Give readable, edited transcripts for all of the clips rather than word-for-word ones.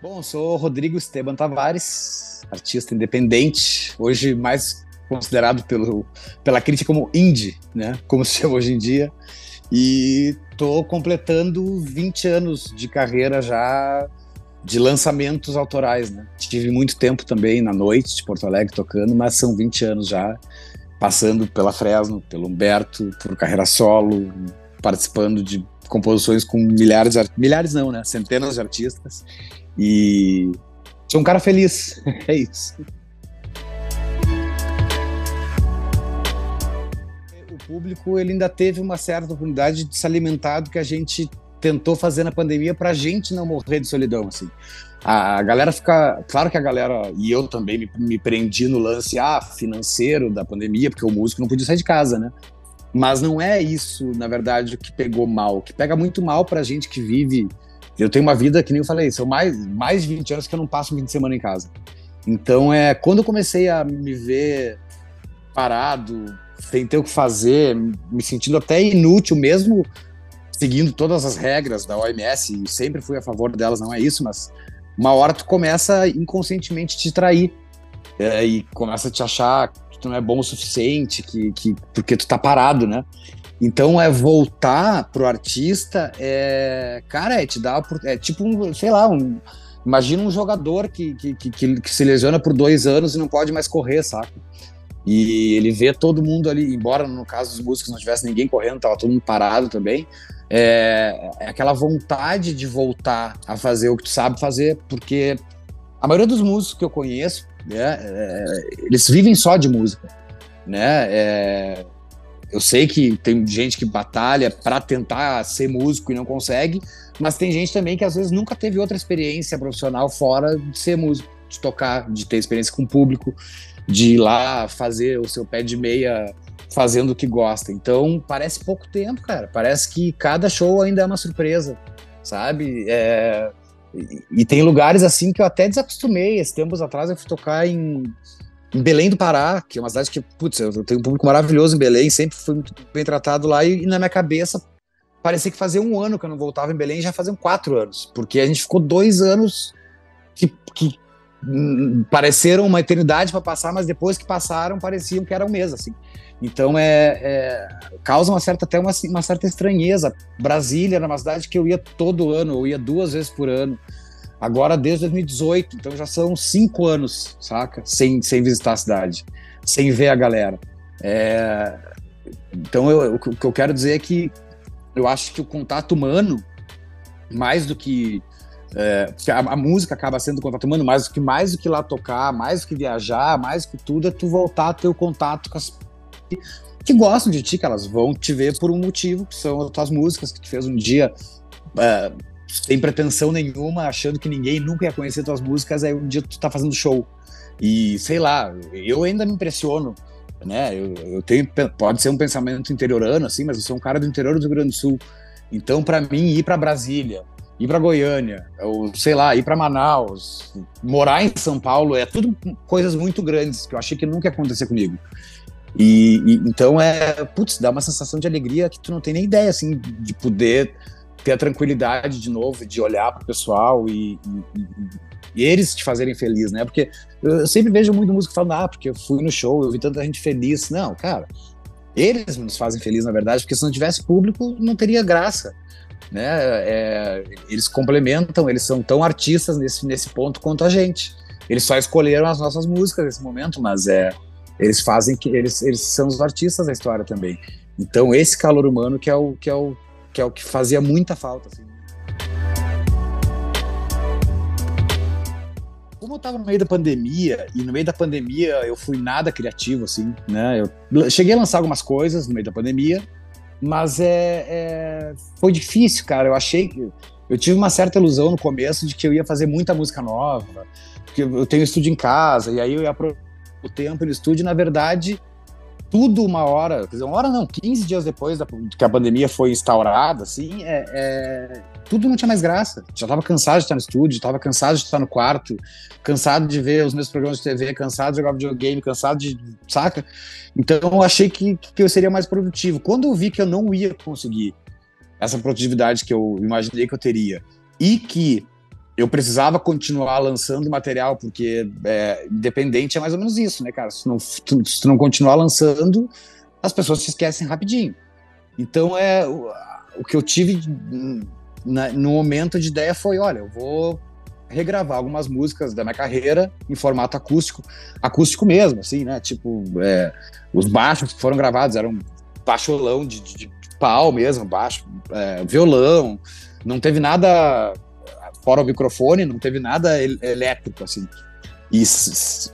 Bom, sou Rodrigo Esteban Tavares, artista independente, hoje mais considerado pela crítica como indie, né? Como se chama hoje em dia. E tô completando 20 anos de carreira já de lançamentos autorais, né? Tive muito tempo também na noite de Porto Alegre tocando, mas são 20 anos já, passando pela Fresno, pelo Humberto, por carreira solo, participando de composições com milhares não, né? Centenas de artistas. E sou um cara feliz, é isso. O público ele ainda teve uma certa oportunidade de se alimentar do que a gente tentou fazer na pandemia para a gente não morrer de solidão, assim. A galera fica... Claro que a galera, e eu também me prendi no lance financeiro da pandemia, porque o músico não podia sair de casa, né? Mas não é isso, na verdade, o que pegou mal. O que pega muito mal pra gente que vive... Eu tenho uma vida, que nem eu falei, são mais de 20 anos que eu não passo um fim de semana em casa. Então, quando eu comecei a me ver parado, sem ter o que fazer, me sentindo até inútil mesmo, seguindo todas as regras da OMS, e sempre fui a favor delas, não é isso, mas uma hora tu começa inconscientemente te trair, e começa a te achar que tu não é bom o suficiente, porque tu tá parado, né? Então, voltar pro artista, cara, te dá, tipo, sei lá, imagina um jogador que se lesiona por 2 anos e não pode mais correr, saca? E ele vê todo mundo ali, embora no caso dos músicos não tivesse ninguém correndo, tava todo mundo parado também, aquela vontade de voltar a fazer o que tu sabe fazer, porque a maioria dos músicos que eu conheço, eles vivem só de música, né? Eu sei que tem gente que batalha para tentar ser músico e não consegue, mas tem gente também que às vezes nunca teve outra experiência profissional fora de ser músico, de tocar, de ter experiência com o público, de ir lá fazer o seu pé de meia fazendo o que gosta. Então parece pouco tempo, cara. Parece que cada show ainda é uma surpresa, sabe? E tem lugares assim que eu até desacostumei. Esses tempos atrás eu fui tocar em Belém do Pará, que é uma cidade que, putz, eu tenho um público maravilhoso em Belém, sempre fui muito bem tratado lá, e na minha cabeça parecia que fazia 1 ano que eu não voltava em Belém, já faziam 4 anos, porque a gente ficou 2 anos que pareceram uma eternidade para passar, mas depois que passaram pareciam que era um mês, assim. Então causa até uma certa estranheza. Brasília era uma cidade que eu ia todo ano, eu ia 2 vezes por ano. Agora desde 2018, então já são 5 anos, saca? Sem visitar a cidade, sem ver a galera. Então o que eu quero dizer é que eu acho que o contato humano, mais do que... a música acaba sendo contato humano, mais do que lá tocar, mais do que viajar, mais do que tudo, é tu voltar a ter o contato com as que gostam de ti, que elas vão te ver por um motivo, que são as tuas músicas, que tu fez um dia... sem pretensão nenhuma, achando que ninguém nunca ia conhecer tuas músicas, aí um dia tu tá fazendo show. E, sei lá, eu ainda me impressiono, né? Eu tenho, pode ser um pensamento interiorano, assim, mas eu sou um cara do interior do Rio Grande do Sul. Então, para mim, ir para Brasília, ir para Goiânia, ou, sei lá, ir para Manaus, morar em São Paulo, é tudo coisas muito grandes, que eu achei que nunca ia acontecer comigo. Então, putz, dá uma sensação de alegria que tu não tem nem ideia, assim, de poder ter a tranquilidade de novo, de olhar pro pessoal e eles te fazerem feliz, né? Porque eu sempre vejo muito músico falando, porque eu fui no show, eu vi tanta gente feliz. Não, cara, eles nos fazem feliz, na verdade, porque se não tivesse público, não teria graça, né? Eles complementam, eles são tão artistas nesse ponto quanto a gente. Eles só escolheram as nossas músicas nesse momento, mas eles fazem que eles são os artistas da história também. Então esse calor humano que é o que fazia muita falta, assim. Como eu tava no meio da pandemia, e no meio da pandemia eu fui nada criativo, assim, né? Eu cheguei a lançar algumas coisas no meio da pandemia, mas foi difícil, cara. Eu tive uma certa ilusão no começo de que eu ia fazer muita música nova, porque eu tenho estúdio em casa, e aí eu ia pro o tempo no estúdio, na verdade... Tudo uma hora não, 15 dias depois que a pandemia foi instaurada, assim, tudo não tinha mais graça. Já tava cansado de estar no estúdio, tava cansado de estar no quarto, cansado de ver os meus programas de TV, cansado de jogar videogame, cansado de... Saca? Então eu achei que eu seria mais produtivo. Quando eu vi que eu não ia conseguir essa produtividade que eu imaginei que eu teria, e que eu precisava continuar lançando material, porque independente é mais ou menos isso, né, cara? Se tu não continuar lançando, as pessoas se esquecem rapidinho. Então, o que eu tive no momento de ideia foi, olha, eu vou regravar algumas músicas da minha carreira em formato acústico, acústico mesmo, assim, né? Tipo, os baixos que foram gravados eram baixolão de pau mesmo, baixo, violão, não teve nada fora o microfone, não teve nada elétrico, assim. E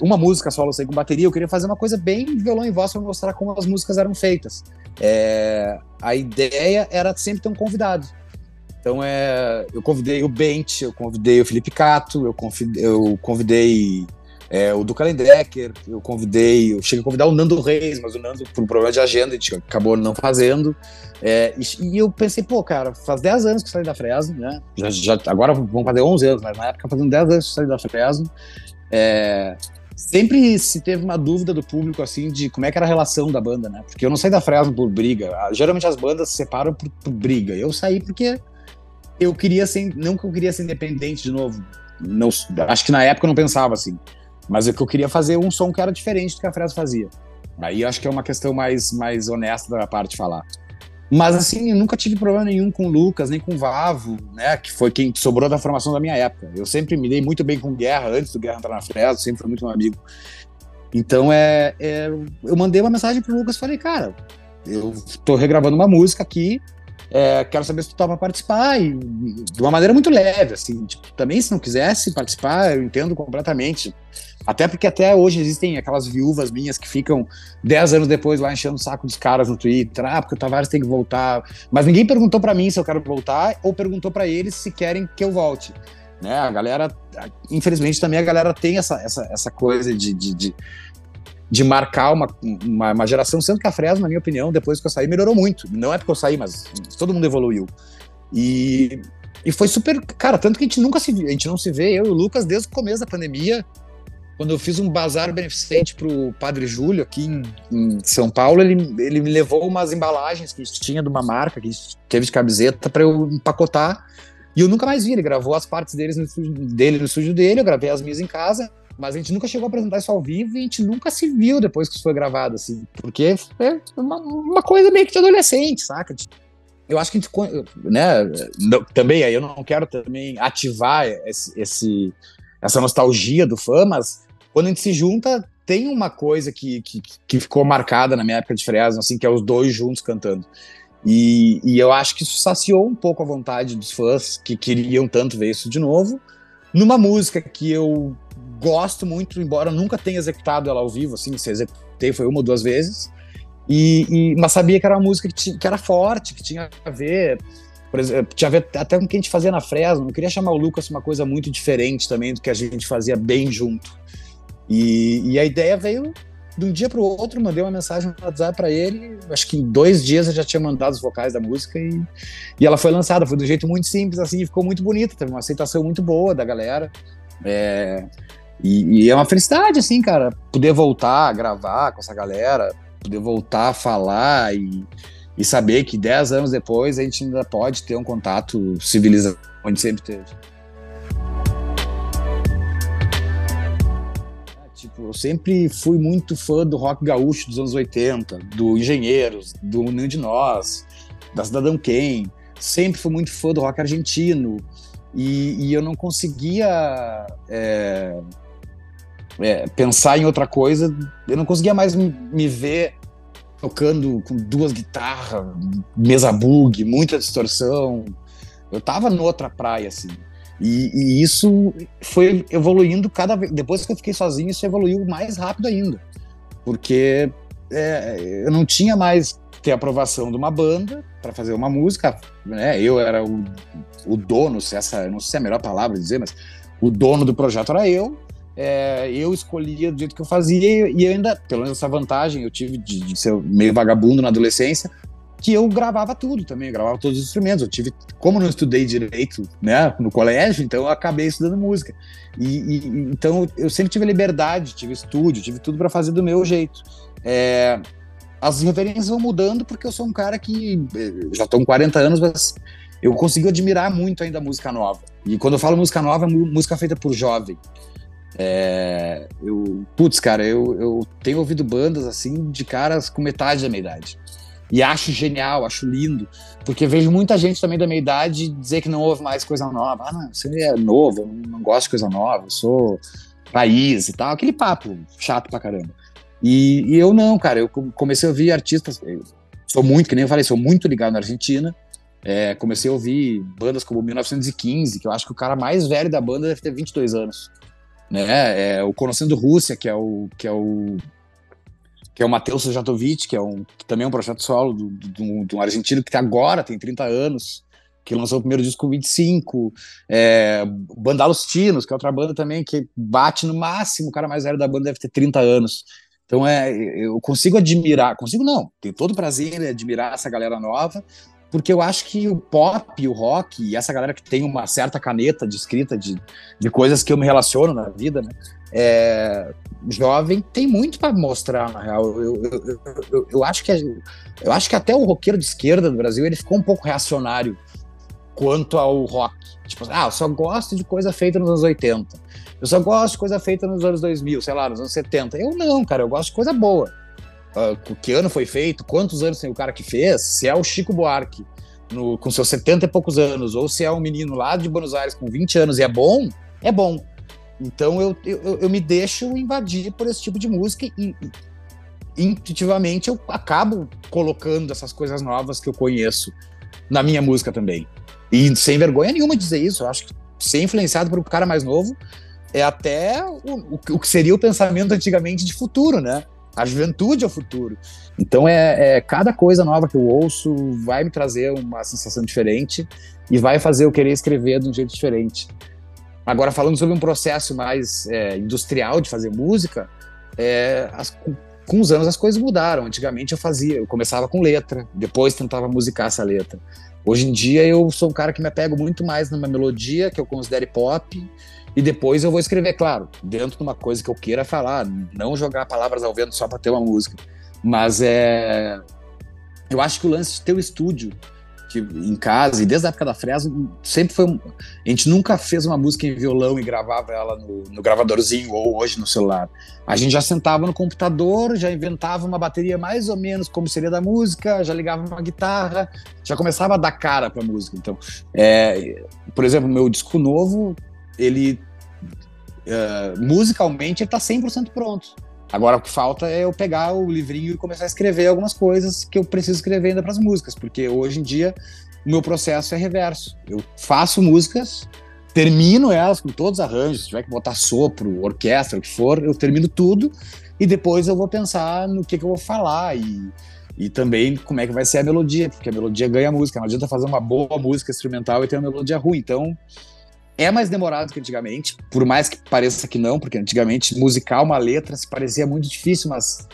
uma música solo sem com bateria, eu queria fazer uma coisa bem violão e voz para mostrar como as músicas eram feitas. A ideia era sempre ter um convidado. Então, eu convidei o Bent, eu convidei o Felipe Cato, eu convidei o Duca Lendecker, eu cheguei a convidar o Nando Reis, mas o Nando, por um problema de agenda, a gente acabou não fazendo. E eu pensei, pô, cara, faz 10 anos que eu saí da Fresno, né? Agora vão fazer 11 anos, mas na época fazendo 10 anos que eu saí da Fresno. Sempre se teve uma dúvida do público, assim, de como é que era a relação da banda, né? Porque eu não saí da Fresno por briga. Geralmente as bandas se separam por briga. Eu saí porque eu queria ser, não que eu queria ser independente de novo. Não, acho que na época eu não pensava assim. Mas é que eu queria fazer um som que era diferente do que a Fresno fazia. Aí eu acho que é uma questão mais honesta da minha parte de falar. Mas, assim, eu nunca tive problema nenhum com o Lucas, nem com o Vavo, né, que foi quem sobrou da formação da minha época. Eu sempre me dei muito bem com o Guerra, antes do Guerra entrar na Fresno, sempre foi muito meu amigo. Então, eu mandei uma mensagem pro Lucas e falei, cara, eu tô regravando uma música aqui, quero saber se tu topa participar, e de uma maneira muito leve, assim, tipo, também se não quisesse participar, eu entendo completamente. Até porque até hoje existem aquelas viúvas minhas que ficam 10 anos depois lá enchendo o saco dos caras no Twitter, porque o Tavares tem que voltar. Mas ninguém perguntou pra mim se eu quero voltar ou perguntou pra eles se querem que eu volte. Né? A galera, infelizmente também a galera tem essa coisa de marcar uma geração, sendo que a Fresno, na minha opinião, depois que eu saí, melhorou muito. Não é porque eu saí, mas todo mundo evoluiu. E foi super... Cara, tanto que a gente não se vê, eu e o Lucas, desde o começo da pandemia. Quando eu fiz um bazar beneficente pro Padre Júlio aqui em São Paulo, ele me levou umas embalagens que a gente tinha de uma marca que a gente teve de camiseta para eu empacotar, e eu nunca mais vi. Ele gravou as partes dele no estúdio dele, eu gravei as minhas em casa, mas a gente nunca chegou a apresentar isso ao vivo e a gente nunca se viu depois que isso foi gravado, assim, porque é uma coisa meio que de adolescente, saca? Eu acho que a gente, né, também, aí eu não quero também ativar essa nostalgia do fã, mas quando a gente se junta, tem uma coisa que ficou marcada na minha época de Fresno, assim, que é os dois juntos cantando. E eu acho que isso saciou um pouco a vontade dos fãs que queriam tanto ver isso de novo, numa música que eu gosto muito, embora eu nunca tenha executado ela ao vivo, assim, se executei foi uma ou duas vezes, mas sabia que era uma música que era forte, que tinha a ver... Por exemplo, tinha a ver até com o que a gente fazia na Fresno. Eu queria chamar o Lucas uma coisa muito diferente também do que a gente fazia bem junto. E a ideia veio de um dia para o outro, mandei uma mensagem no WhatsApp para ele, acho que em 2 dias eu já tinha mandado os vocais da música e ela foi lançada, foi de um jeito muito simples, assim, e ficou muito bonita, teve uma aceitação muito boa da galera. E é uma felicidade, assim, cara, poder voltar a gravar com essa galera, poder voltar a falar e saber que 10 anos depois a gente ainda pode ter um contato civilizado, onde sempre teve. Tipo, eu sempre fui muito fã do rock gaúcho dos anos 80, do Engenheiros, do Nenhum de Nós, da Cidadão Quem. Sempre fui muito fã do rock argentino. E eu não conseguia pensar em outra coisa, eu não conseguia mais me ver tocando com 2 guitarras, mesa bug, muita distorção. Eu tava noutra praia, assim. E isso foi evoluindo cada vez. Depois que eu fiquei sozinho, isso evoluiu mais rápido ainda. Porque eu não tinha mais que ter a aprovação de uma banda para fazer uma música, né? Eu era o dono, não sei se é a melhor palavra dizer, mas o dono do projeto era eu. Eu escolhia do jeito que eu fazia e eu ainda, pelo menos essa vantagem eu tive de ser meio vagabundo na adolescência, que eu gravava tudo também, eu gravava todos os instrumentos. Eu tive, como não estudei direito, né, no colégio, então eu acabei estudando música. Então eu sempre tive liberdade, tive estúdio, tive tudo para fazer do meu jeito. As referências vão mudando porque eu sou um cara que já estou com 40 anos, mas eu consigo admirar muito ainda a música nova. E quando eu falo música nova, é música feita por jovem. Putz, cara, eu tenho ouvido bandas assim de caras com metade da minha idade. E acho genial, acho lindo, porque vejo muita gente também da minha idade dizer que não ouve mais coisa nova. Ah, não, você é novo, eu não gosto de coisa nova, eu sou raiz e tal, aquele papo chato pra caramba. E eu não, cara, eu comecei a ouvir artistas, sou muito, que nem eu falei, sou muito ligado na Argentina. Comecei a ouvir bandas como 1915, que eu acho que o cara mais velho da banda deve ter 22 anos, né? O Conhecendo Rússia, que é o Matheus Sujatovic, que também é um projeto solo de um argentino que agora tem 30 anos, que lançou o primeiro disco com 25. Banda Alustinos, que é outra banda também que bate no máximo, o cara mais velho da banda deve ter 30 anos. Então eu consigo admirar, consigo não, tenho todo o prazer em admirar essa galera nova, porque eu acho que o pop, o rock, e essa galera que tem uma certa caneta de escrita de coisas que eu me relaciono na vida, né? Jovem tem muito para mostrar, na real. Eu acho que até o roqueiro de esquerda do Brasil ele ficou um pouco reacionário quanto ao rock. Tipo, eu só gosto de coisa feita nos anos 80. Eu só gosto de coisa feita nos anos 2000, sei lá, nos anos 70. Eu não, cara, eu gosto de coisa boa. Que ano foi feito, quantos anos tem o cara que fez, se é o Chico Buarque com seus 70 e poucos anos, ou se é um menino lá de Buenos Aires com 20 anos e é bom, é bom. Então eu me deixo invadir por esse tipo de música e intuitivamente eu acabo colocando essas coisas novas que eu conheço na minha música também. E sem vergonha nenhuma de dizer isso, eu acho que ser influenciado por um cara mais novo é até o que seria o pensamento antigamente de futuro, né? A juventude é o futuro. Então cada coisa nova que eu ouço vai me trazer uma sensação diferente e vai fazer eu querer escrever de um jeito diferente. Agora, falando sobre um processo mais industrial de fazer música, com os anos as coisas mudaram. Antigamente eu começava com letra, depois tentava musicar essa letra. Hoje em dia eu sou um cara que me apego muito mais numa melodia que eu considere pop, e depois eu vou escrever, claro, dentro de uma coisa que eu queira falar, não jogar palavras ao vento só para ter uma música. Mas eu acho que o lance de ter o estúdio em casa, e desde a época da Fresno, sempre foi a gente nunca fez uma música em violão e gravava ela no gravadorzinho ou hoje no celular. A gente já sentava no computador, já inventava uma bateria mais ou menos como seria da música, já ligava uma guitarra, já começava a dar cara pra música. Então, por exemplo, meu disco novo, ele musicalmente ele tá 100% pronto. Agora o que falta é eu pegar o livrinho e começar a escrever algumas coisas que eu preciso escrever ainda para as músicas, porque hoje em dia o meu processo é reverso. Eu faço músicas, termino elas com todos os arranjos, se tiver que botar sopro, orquestra, o que for, eu termino tudo e depois eu vou pensar no que eu vou falar e também como é que vai ser a melodia, porque a melodia ganha a música. Não adianta fazer uma boa música instrumental e ter uma melodia ruim. Então é mais demorado que antigamente, por mais que pareça que não, porque antigamente musicar uma letra se parecia muito difícil, mas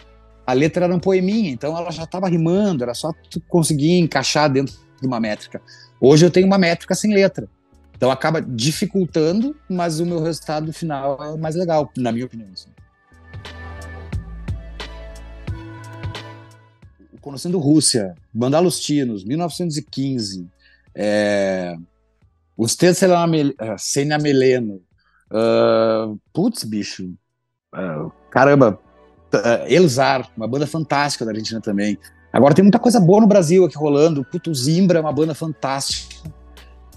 a letra era um poeminha, então ela já estava rimando, era só tu conseguir encaixar dentro de uma métrica. Hoje eu tenho uma métrica sem letra, então acaba dificultando, mas o meu resultado final é mais legal, na minha opinião. Assim. Conhecendo Rússia, Banda Alustinos, 1915, os Usted se na Meleno. Putz, bicho. Caramba. Elzar, uma banda fantástica da Argentina também. Agora tem muita coisa boa no Brasil aqui rolando. Puto, Zimbra é uma banda fantástica.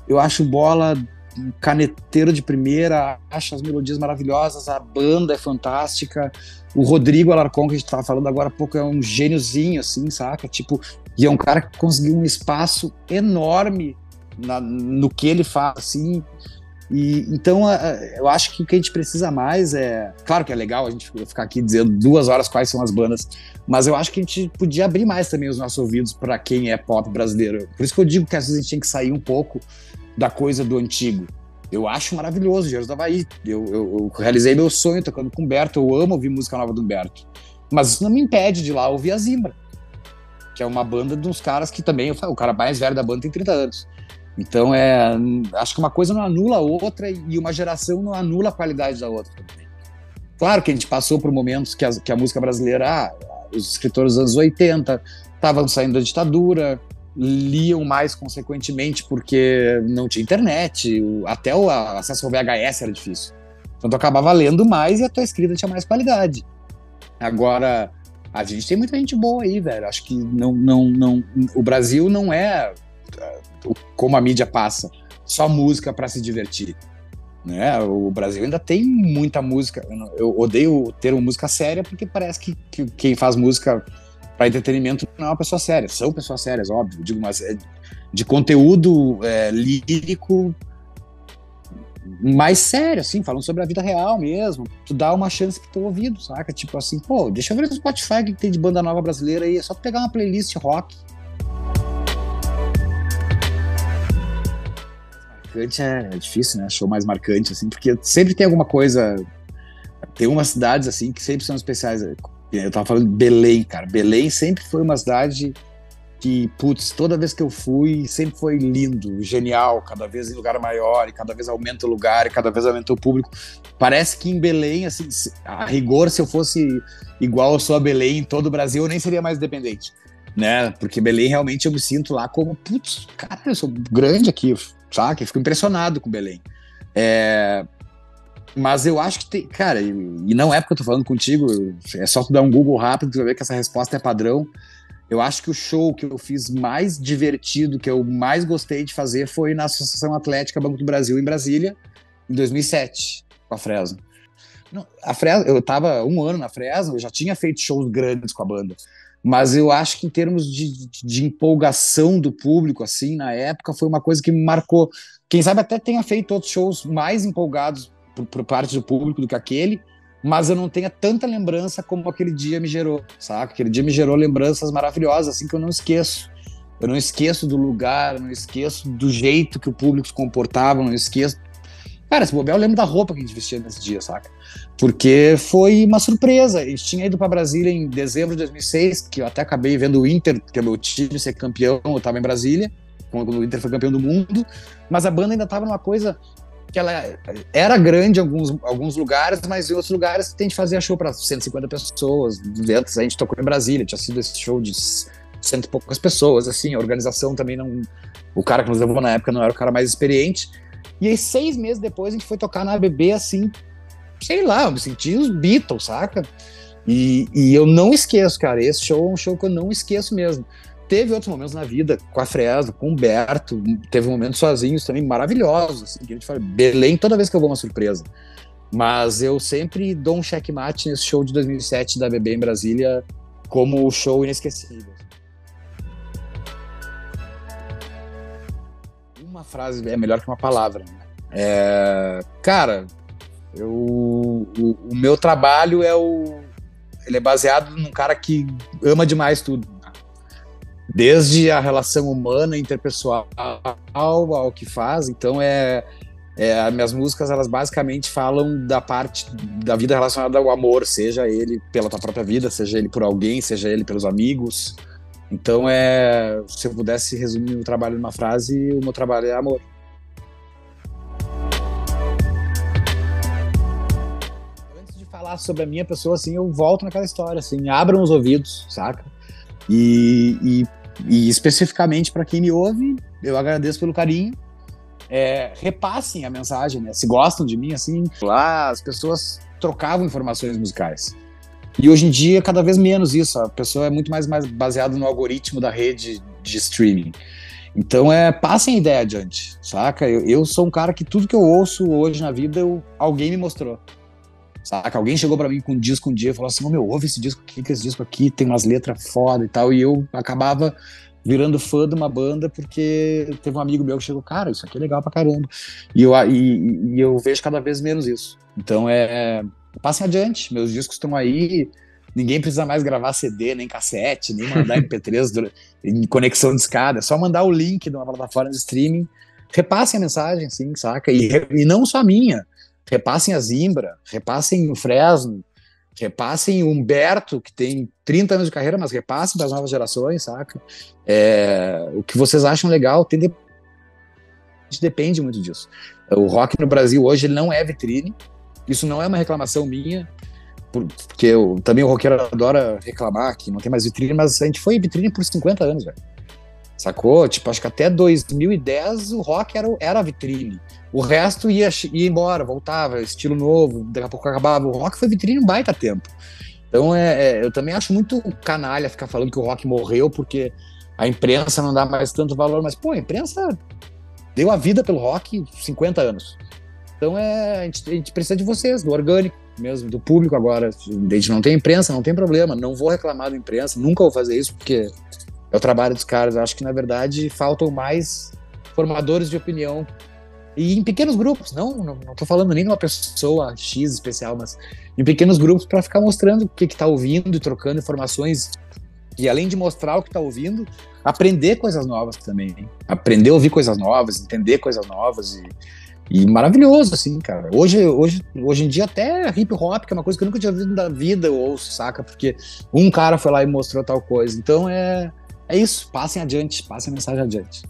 Eu acho Bola um caneteiro de primeira, acho as melodias maravilhosas, a banda é fantástica. O Rodrigo Alarcón, que a gente tava falando agora há pouco, é um gêniozinho, assim, saca? Tipo, e é um cara que conseguiu um espaço enorme no que ele faz, assim, e então eu acho que o que a gente precisa mais claro que é legal a gente ficar aqui dizendo 2 horas quais são as bandas, mas eu acho que a gente podia abrir mais também os nossos ouvidos para quem é pop brasileiro. Por isso que eu digo que às vezes a gente tem que sair um pouco da coisa do antigo. Eu acho maravilhoso Engenheiros do Havaí, eu realizei meu sonho tocando com o Humberto, eu amo ouvir música nova do Humberto, mas isso não me impede de ir lá ouvir a Zimbra, que é uma banda de uns caras que também, o cara mais velho da banda tem 30 anos. Então, acho que uma coisa não anula a outra e uma geração não anula a qualidade da outra também. Claro que a gente passou por momentos que a música brasileira, os escritores dos anos 80 estavam saindo da ditadura, liam mais consequentemente porque não tinha internet, até o acesso ao VHS era difícil. Então tu acabava lendo mais e a tua escrita tinha mais qualidade. Agora, a gente tem muita gente boa aí, velho. Acho que o Brasil não é como a mídia passa, só música para se divertir, né? O Brasil ainda tem muita música. Eu odeio o termo música séria porque parece que quem faz música para entretenimento não é uma pessoa séria. São pessoas sérias, óbvio, digo, mas de conteúdo lírico mais sério, assim, falando sobre a vida real mesmo. Tu dá uma chance pro teu ouvido, saca? Tipo assim, pô, deixa eu ver no Spotify o que tem de banda nova brasileira aí. É só tu pegar uma playlist rock. Marcante é difícil, né? Show mais marcante, assim, porque sempre tem alguma coisa. Tem umas cidades, assim, que sempre são especiais. Eu tava falando de Belém, cara. Belém sempre foi uma cidade que, putz, toda vez que eu fui, sempre foi lindo, genial, cada vez em lugar maior, e cada vez aumenta o lugar, e cada vez aumenta o público. Parece que em Belém, assim, a rigor, se eu fosse igual eu sou a Belém em todo o Brasil, eu nem seria mais independente, né? Porque Belém, realmente, eu me sinto lá como, putz, cara, eu sou grande aqui, sabe? Eu fico impressionado com Belém. Mas eu acho que tem, cara, e não é porque eu tô falando contigo, é só tu dar um Google rápido, tu vai ver que essa resposta é padrão. Eu acho que o show que eu fiz mais divertido, que eu mais gostei de fazer, foi na Associação Atlética Banco do Brasil, em Brasília, em 2007, com a Fresno. A Fresno, eu estava um ano na Fresno, eu já tinha feito shows grandes com a banda, mas eu acho que em termos de empolgação do público, assim, na época, foi uma coisa que me marcou. Quem sabe até tenha feito outros shows mais empolgados por parte do público do que aquele, mas eu não tenho tanta lembrança como aquele dia me gerou, saca? Aquele dia me gerou lembranças maravilhosas, assim, que eu não esqueço. Eu não esqueço do lugar, eu não esqueço do jeito que o público se comportava, eu não esqueço. Cara, se bobear, eu lembro da roupa que a gente vestia nesse dia, saca? Porque foi uma surpresa. A gente tinha ido para Brasília em dezembro de 2006, que eu até acabei vendo o Inter, que é o meu time, ser campeão, eu tava em Brasília, quando o Inter foi campeão do mundo, mas a banda ainda tava numa coisa que ela era grande em alguns lugares, mas em outros lugares tem de fazer show para 150 pessoas, 200. A gente tocou em Brasília, tinha sido esse show de cento e poucas pessoas, assim, a organização também não... O cara que nos levou na época não era o cara mais experiente. E aí, 6 meses depois, a gente foi tocar na ABB, assim, sei lá, eu me senti os Beatles, saca? E eu não esqueço, cara, esse show é um show que eu não esqueço mesmo. Teve outros momentos na vida, com a Fresno, com o Humberto, teve momentos sozinhos também maravilhosos, assim, que a gente fala, Belém, toda vez que eu vou, uma surpresa. Mas eu sempre dou um checkmate nesse show de 2007 da ABB em Brasília como o show inesquecível. Uma frase é melhor que uma palavra, né? Cara, o meu trabalho ele é baseado num cara que ama demais tudo. Desde a relação humana, interpessoal, ao que faz. Então, as minhas músicas, elas basicamente falam da parte da vida relacionada ao amor, seja ele pela tua própria vida, seja ele por alguém, seja ele pelos amigos. Então, se eu pudesse resumir o trabalho numa frase, o meu trabalho é amor. Antes de falar sobre a minha pessoa, assim, eu volto naquela história, assim, abram os ouvidos, saca? E especificamente para quem me ouve, eu agradeço pelo carinho. Repassem a mensagem, né? Se gostam de mim, assim, lá as pessoas trocavam informações musicais. E hoje em dia, cada vez menos isso. A pessoa é muito mais baseada no algoritmo da rede de streaming. Então, passem a ideia adiante, saca? Eu sou um cara que tudo que eu ouço hoje na vida, alguém me mostrou. Saca? Alguém chegou pra mim com um disco um dia e falou assim, ouve esse disco aqui, que esse disco aqui tem umas letras foda e tal, e eu acabava virando fã de uma banda porque teve um amigo meu que chegou, cara, isso aqui é legal pra caramba. E eu vejo cada vez menos isso. Então, passem adiante, meus discos estão aí, ninguém precisa mais gravar CD, nem cassete, nem mandar MP3 em conexão de escada, é só mandar o link de uma plataforma de streaming, repassem a mensagem, assim, saca? E não só a minha, repassem a Zimbra, repassem o Fresno, repassem o Humberto, que tem 30 anos de carreira, mas repassem para as novas gerações, saca? O que vocês acham legal, depende muito disso. O rock no Brasil hoje ele não é vitrine, isso não é uma reclamação minha, porque também o roqueiro adora reclamar que não tem mais vitrine, mas a gente foi vitrine por 50 anos, velho. sacou? Tipo, acho que até 2010 o rock era a vitrine. O resto ia embora, voltava, estilo novo, daqui a pouco acabava. O rock foi vitrine um baita tempo. Então, eu também acho muito canalha ficar falando que o rock morreu porque a imprensa não dá mais tanto valor. Mas, pô, a imprensa deu a vida pelo rock 50 anos. Então, a gente precisa de vocês, do orgânico mesmo, do público agora. A gente não tem imprensa, não tem problema. Não vou reclamar da imprensa, nunca vou fazer isso, porque é o trabalho dos caras. Acho que, na verdade, faltam mais formadores de opinião. E em pequenos grupos, não tô falando nem de uma pessoa X especial, mas em pequenos grupos para ficar mostrando o que tá ouvindo e trocando informações. E além de mostrar o que tá ouvindo, aprender coisas novas também. Hein? Aprender a ouvir coisas novas, entender coisas novas e maravilhoso, assim, cara. Hoje em dia até hip hop, que é uma coisa que eu nunca tinha ouvido na vida, eu ouço, saca? Porque um cara foi lá e mostrou tal coisa. Então é isso, passem adiante, passem a mensagem adiante.